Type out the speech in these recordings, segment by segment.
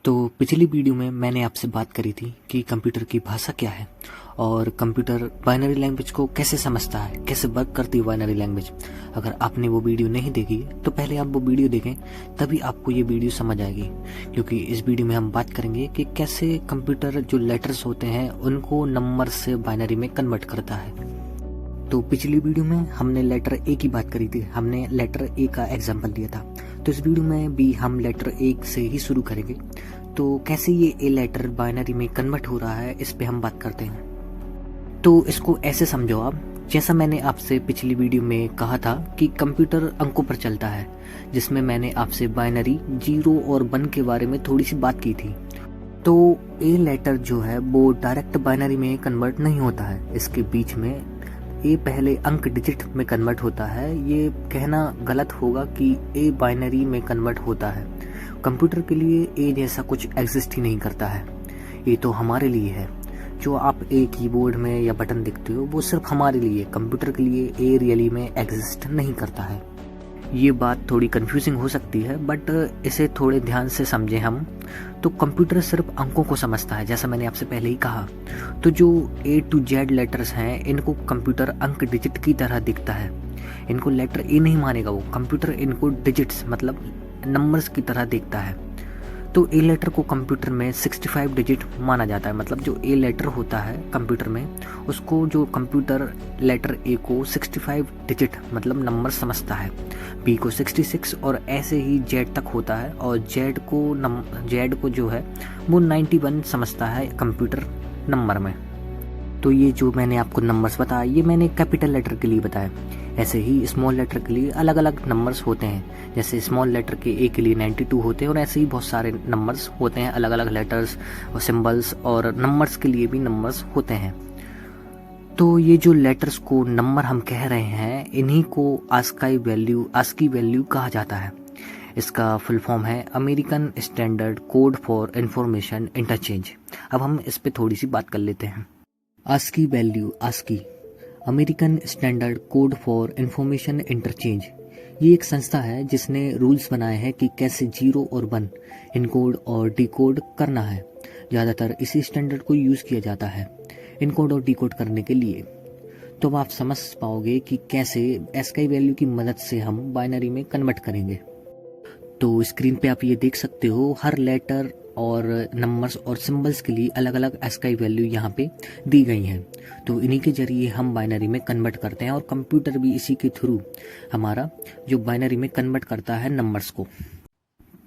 तो पिछली वीडियो में मैंने आपसे बात करी थी कि कंप्यूटर की भाषा क्या है और कंप्यूटर बाइनरी लैंग्वेज को कैसे समझता है, कैसे वर्क करती है बाइनरी लैंग्वेज। अगर आपने वो वीडियो नहीं देखी तो पहले आप वो वीडियो देखें, तभी आपको ये वीडियो समझ आएगी। क्योंकि इस वीडियो में हम बात करेंगे कि कैसे कंप्यूटर जो लेटर्स होते हैं उनको नंबर से बाइनरी में कन्वर्ट करता है। तो पिछली वीडियो में हमने लेटर ए की बात करी थी, हमने लेटर ए का एग्जाम्पल दिया था। तो इस वीडियो में भी हम लेटर ए से ही शुरू करेंगे। तो कैसे ये ए लेटर बाइनरी में कन्वर्ट हो रहा है, इस पे हम बात करते हैं। तो इसको ऐसे समझो आप, जैसा मैंने आपसे पिछली वीडियो में कहा था कि कंप्यूटर अंकों पर चलता है, जिसमें मैंने आपसे बाइनरी 0 और 1 के बारे में थोड़ी सी बात की थी। तो ए लेटर जो है वो डायरेक्ट बाइनरी में कन्वर्ट नहीं होता है, इसके बीच में ए पहले अंक डिजिट में कन्वर्ट होता है। ये कहना गलत होगा कि ए बाइनरी में कन्वर्ट होता है। कंप्यूटर के लिए ए जैसा कुछ एग्जिस्ट ही नहीं करता है। ये तो हमारे लिए है। जो आप ए कीबोर्ड में या बटन दिखते हो वो सिर्फ हमारे लिए, कंप्यूटर के लिए ए रियली में एग्जिस्ट नहीं करता है। ये बात थोड़ी कंफ्यूजिंग हो सकती है, बट इसे थोड़े ध्यान से समझें हम तो कंप्यूटर सिर्फ अंकों को समझता है, जैसा मैंने आपसे पहले ही कहा। तो जो ए टू जेड लेटर्स हैं इनको कंप्यूटर अंक डिजिट की तरह दिखता है। इनको लेटर ए नहीं मानेगा वो, कंप्यूटर इनको डिजिट्स मतलब नंबर्स की तरह देखता है। तो ए लेटर को कंप्यूटर में 65 डिजिट माना जाता है। मतलब जो ए लेटर होता है कंप्यूटर में, उसको जो कंप्यूटर लेटर ए को 65 डिजिट मतलब नंबर समझता है, बी को 66 और ऐसे ही जेड तक होता है। और जेड को जो है वो 91 समझता है कंप्यूटर नंबर में। तो ये जो मैंने आपको नंबर्स बताया ये मैंने कैपिटल लेटर के लिए बताया। ऐसे ही स्मॉल लेटर के लिए अलग अलग नंबर्स होते हैं। जैसे स्मॉल लेटर के ए के लिए 92 होते हैं और ऐसे ही बहुत सारे नंबर्स होते हैं, अलग अलग लेटर्स और सिंबल्स और नंबर्स के लिए भी नंबर्स होते हैं। तो ये जो लेटर्स को नंबर हम कह रहे हैं, इन्हीं को आस्की वैल्यू कहा जाता है। इसका फुल फॉर्म है American Standard Code for Information interchange. अब हम इस पे थोड़ी सी बात कर लेते हैं। ASCII value, ASCII American Standard Code for Information Interchange, ये एक संस्था है जिसने रूल्स बनाए हैं कि कैसे 0 और 1 इनकोड और डिकोड करना है। ज़्यादातर इसी स्टैंडर्ड को यूज़ किया जाता है इनकोड और डिकोड करने के लिए। तो अब आप समझ पाओगे कि कैसे ASCII वैल्यू की मदद से हम बाइनरी में कन्वर्ट करेंगे। तो स्क्रीन पे आप ये देख सकते हो, हर लेटर और नंबर्स और सिंबल्स के लिए अलग अलग ASCII वैल्यू यहाँ पे दी गई हैं। तो इन्हीं के जरिए हम बाइनरी में कन्वर्ट करते हैं और कंप्यूटर भी इसी के थ्रू हमारा जो बाइनरी में कन्वर्ट करता है नंबर्स को।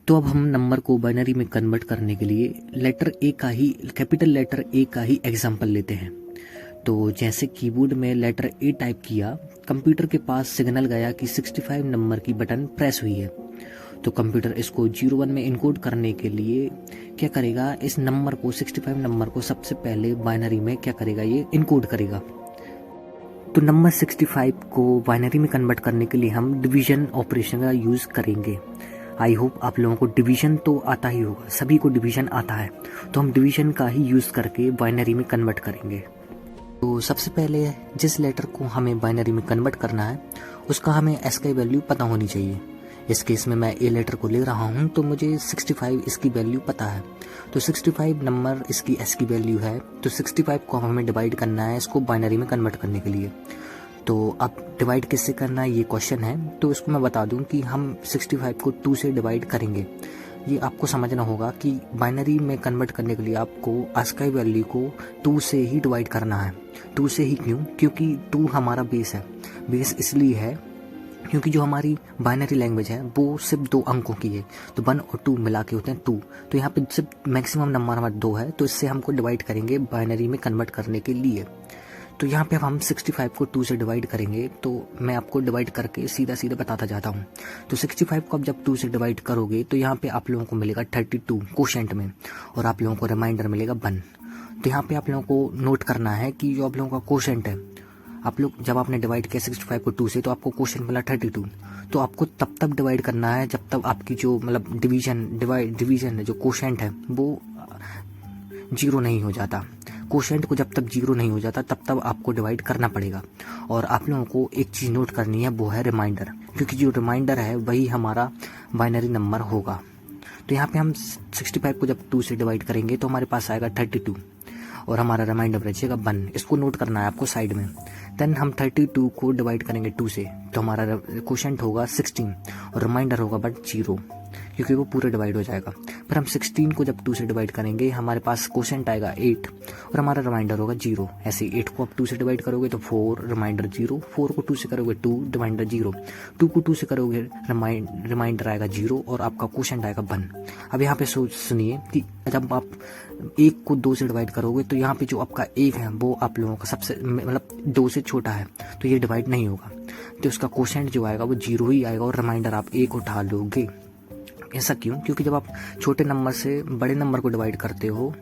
तो अब हम नंबर को बाइनरी में कन्वर्ट करने के लिए लेटर ए का ही, कैपिटल लेटर ए का ही एग्जाम्पल लेते हैं। तो जैसे कीबोर्ड में लेटर ए टाइप किया, कंप्यूटर के पास सिग्नल गया कि 65 नंबर की बटन प्रेस हुई है। तो कंप्यूटर इसको 01 में इनकोड करने के लिए क्या करेगा, इस नंबर को 65 नंबर को सबसे पहले बाइनरी में क्या करेगा, ये इनकोड करेगा। तो नंबर 65 को बाइनरी में कन्वर्ट करने के लिए हम डिवीजन ऑपरेशन का यूज़ करेंगे। आई होप आप लोगों को डिवीजन तो आता ही होगा, सभी को डिवीजन आता है। तो हम डिवीजन का ही यूज़ करके बाइनरी में कन्वर्ट करेंगे। तो सबसे पहले जिस लेटर को हमें बाइनरी में कन्वर्ट करना है उसका हमें ASCII वैल्यू पता होनी चाहिए। इस केस में मैं ए लेटर को ले रहा हूँ तो मुझे 65 इसकी वैल्यू पता है। तो 65 नंबर इसकी ASCII वैल्यू है। तो 65 को हमें डिवाइड करना है इसको बाइनरी में कन्वर्ट करने के लिए। तो अब डिवाइड किससे करना है ये क्वेश्चन है। तो इसको मैं बता दूं कि हम 65 को 2 से डिवाइड करेंगे। ये आपको समझना होगा कि बाइनरी में कन्वर्ट करने के लिए आपको ASCII वैल्यू को 2 से ही डिवाइड करना है। 2 से ही क्यों? क्योंकि 2 हमारा बेस है। बेस इसलिए है क्योंकि जो हमारी बाइनरी लैंग्वेज है वो सिर्फ 2 अंकों की है। तो 1 और 2 मिला के होते हैं 2। तो यहाँ पे सिर्फ मैक्सिमम नंबर हमारा 2 है, तो इससे हमको डिवाइड करेंगे बाइनरी में कन्वर्ट करने के लिए। तो यहाँ पे अब हम 65 को 2 से डिवाइड करेंगे। तो मैं आपको डिवाइड करके सीधा सीधा बताता जाता हूँ। तो 65 को अब जब 2 से डिवाइड करोगे तो यहाँ पे आप लोगों को मिलेगा 32 कोशेंट में, और आप लोगों को रिमाइंडर मिलेगा 1। तो यहाँ पे आप लोगों को नोट करना है कि जो आप लोगों का कोशेंट है, आप लोग जब आपने डिवाइड किया 65 को 2 से तो आपको क्वेश्चन मिला 32। तो आपको तब तक डिवाइड करना है जब तक आपकी जो मतलब डिवीजन जो क्वोशेंट है वो 0 नहीं हो जाता। क्वोशेंट को जब तक 0 नहीं हो जाता तब आपको डिवाइड करना पड़ेगा। और आप लोगों को एक चीज़ नोट करनी है, वो है रिमाइंडर, क्योंकि जो रिमाइंडर है वही हमारा बाइनरी नंबर होगा। तो यहाँ पे हम 65 को जब 2 से डिवाइड करेंगे तो हमारे पास आएगा 32 और हमारा रिमाइंडर बचेगा 1। इसको नोट करना है आपको साइड में। देन हम 32 को डिवाइड करेंगे 2 से तो हमारा क्वोशंट होगा 16 और रिमाइंडर होगा बट 0, क्योंकि वो पूरा डिवाइड हो जाएगा। फिर हम 16 को जब 2 से डिवाइड करेंगे हमारे पास क्वोशंट आएगा 8 और हमारा रिमाइंडर होगा 0। ऐसे 8 को आप 2 से डिवाइड करोगे तो 4, रिमाइंडर 0। 4 को 2 से करोगे 2, रिमाइंडर 0। 2 को 2 से करोगे रिमाइंडर आएगा 0 और आपका क्वोशंट आएगा 1। अब यहाँ पे सुनिए कि जब आप 1 को 2 से डिवाइड करोगे तो यहाँ पे जो आपका 1 है वो आप लोगों का सबसे मतलब 2 से छोटा है, तो ये डिवाइड नहीं होगा, तो उसका क्वोशंट जो आएगा वो 0 ही आएगा और रिमाइंडर आप 1 उठा लोगे। ऐसा क्यों? क्योंकि जब आप छोटे नंबर से बड़े नंबर को डिवाइड करते हो,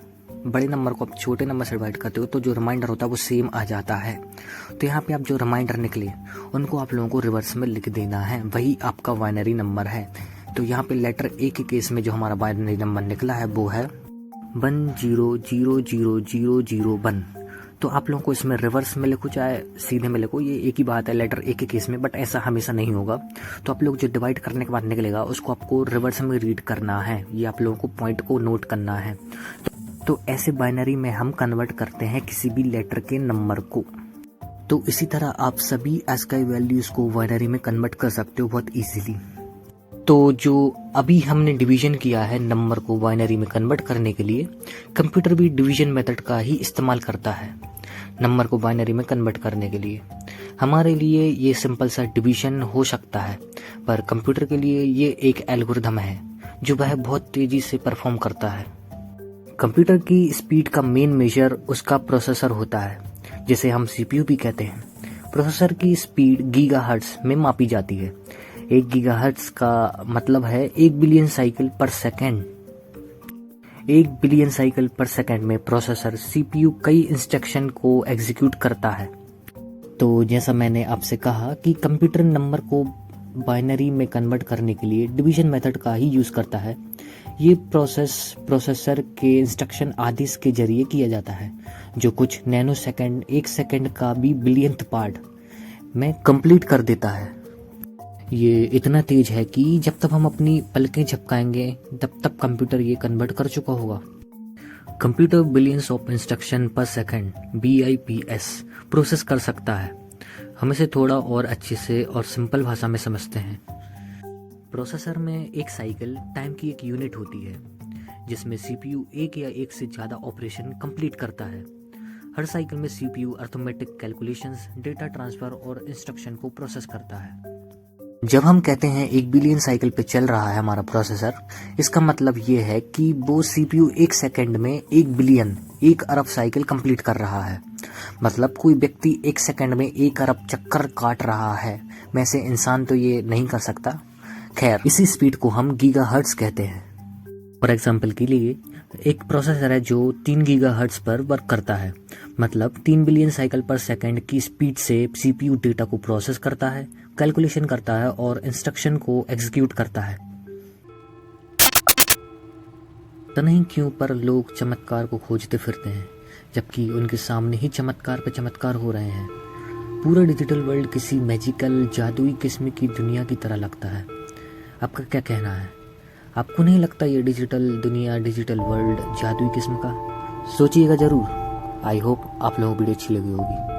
बड़े नंबर को आप छोटे नंबर से डिवाइड करते हो तो जो रिमाइंडर होता है वो सेम आ जाता है। तो यहाँ पे आप जो रिमाइंडर निकले उनको आप लोगों को रिवर्स में लिख देना है, वही आपका बाइनरी नंबर है। तो यहाँ पे लेटर ए के केस में जो हमारा बाइनरी नंबर निकला है वो है 10000001। तो आप लोगों को इसमें रिवर्स में लिखो चाहे सीधे में लिखो, ये एक ही बात है लेटर ए के केस में, बट ऐसा हमेशा नहीं होगा। तो आप लोग जो डिवाइड करने के बाद निकलेगा उसको आपको रिवर्स में रीड करना है, ये आप लोगों को पॉइंट को नोट करना है। तो ऐसे बाइनरी में हम कन्वर्ट करते हैं किसी भी लेटर के नंबर को। तो इसी तरह आप सभी ASCII वैल्यूज को बाइनरी में कन्वर्ट कर सकते हो बहुत इजीली। तो जो अभी हमने डिवीजन किया है नंबर को बाइनरी में कन्वर्ट करने के लिए, कंप्यूटर भी डिवीजन मेथड का ही इस्तेमाल करता है नंबर को बाइनरी में कन्वर्ट करने के लिए। हमारे लिए ये सिंपल सा डिवीजन हो सकता है, पर कंप्यूटर के लिए ये एक एल्गोरिथम है जो वह बहुत तेजी से परफॉर्म करता है। कंप्यूटर की स्पीड का मेन मेजर उसका प्रोसेसर होता है, जिसे हम CPU भी कहते हैं। प्रोसेसर की स्पीड गीगाहर्ट्ज में मापी जाती है। 1 गीगाहर्ट्ज का मतलब है 1 बिलियन साइकिल पर सेकेंड। 1 बिलियन साइकिल पर सेकेंड में प्रोसेसर CPU कई इंस्ट्रक्शन को एग्जीक्यूट करता है। तो जैसा मैंने आपसे कहा कि कंप्यूटर नंबर को बाइनरी में कन्वर्ट करने के लिए डिवीजन मेथड का ही यूज़ करता है। ये प्रोसेसर के इंस्ट्रक्शन आदेश के जरिए किया जाता है, जो कुछ नैनो सेकेंड 1 सेकेंड का भी बिलियंथ पार्ट में कंप्लीट कर देता है। ये इतना तेज है कि जब तक हम अपनी पलकें झपकाएंगे तब तक कंप्यूटर ये कन्वर्ट कर चुका होगा। कंप्यूटर बिलियंस ऑफ इंस्ट्रक्शन पर सेकेंड BIPS प्रोसेस कर सकता है। हम इसे थोड़ा और अच्छे से और सिंपल भाषा में समझते हैं। प्रोसेसर में एक साइकिल टाइम की एक यूनिट होती है, जिसमें CPU एक या एक से ज़्यादा ऑपरेशन कंप्लीट करता है। हर साइकिल में CPU arithmetic calculations, data transfer और इंस्ट्रक्शन को प्रोसेस करता है। जब हम कहते हैं 1 बिलियन साइकिल पे चल रहा है हमारा प्रोसेसर, इसका मतलब ये है कि वो CPU 1 सेकेंड में 1 बिलियन 1 अरब साइकिल कंप्लीट कर रहा है। मतलब कोई व्यक्ति 1 सेकेंड में 1 अरब चक्कर काट रहा है, वैसे इंसान तो ये नहीं कर सकता। खैर, इसी स्पीड को हम गीगाहर्ट्ज कहते हैं। फॉर एग्जांपल के लिए एक प्रोसेसर है जो 3 गीगाहर्ट्ज पर वर्क करता है, मतलब 3 बिलियन साइकिल पर सेकंड की स्पीड से CPU डेटा को प्रोसेस करता है, कैलकुलेशन करता है और इंस्ट्रक्शन को एग्जीक्यूट करता है। तो नहीं क्यों पर लोग चमत्कार को खोजते फिरते हैं, जबकि उनके सामने ही चमत्कार पे चमत्कार हो रहे हैं। पूरा डिजिटल वर्ल्ड किसी मैजिकल जादुई किस्म की दुनिया की तरह लगता है। आपका क्या कहना है? आपको नहीं लगता ये डिजिटल दुनिया, डिजिटल वर्ल्ड जादुई किस्म का? सोचिएगा ज़रूर। आई होप आप लोगों को वीडियो अच्छी लगी होगी।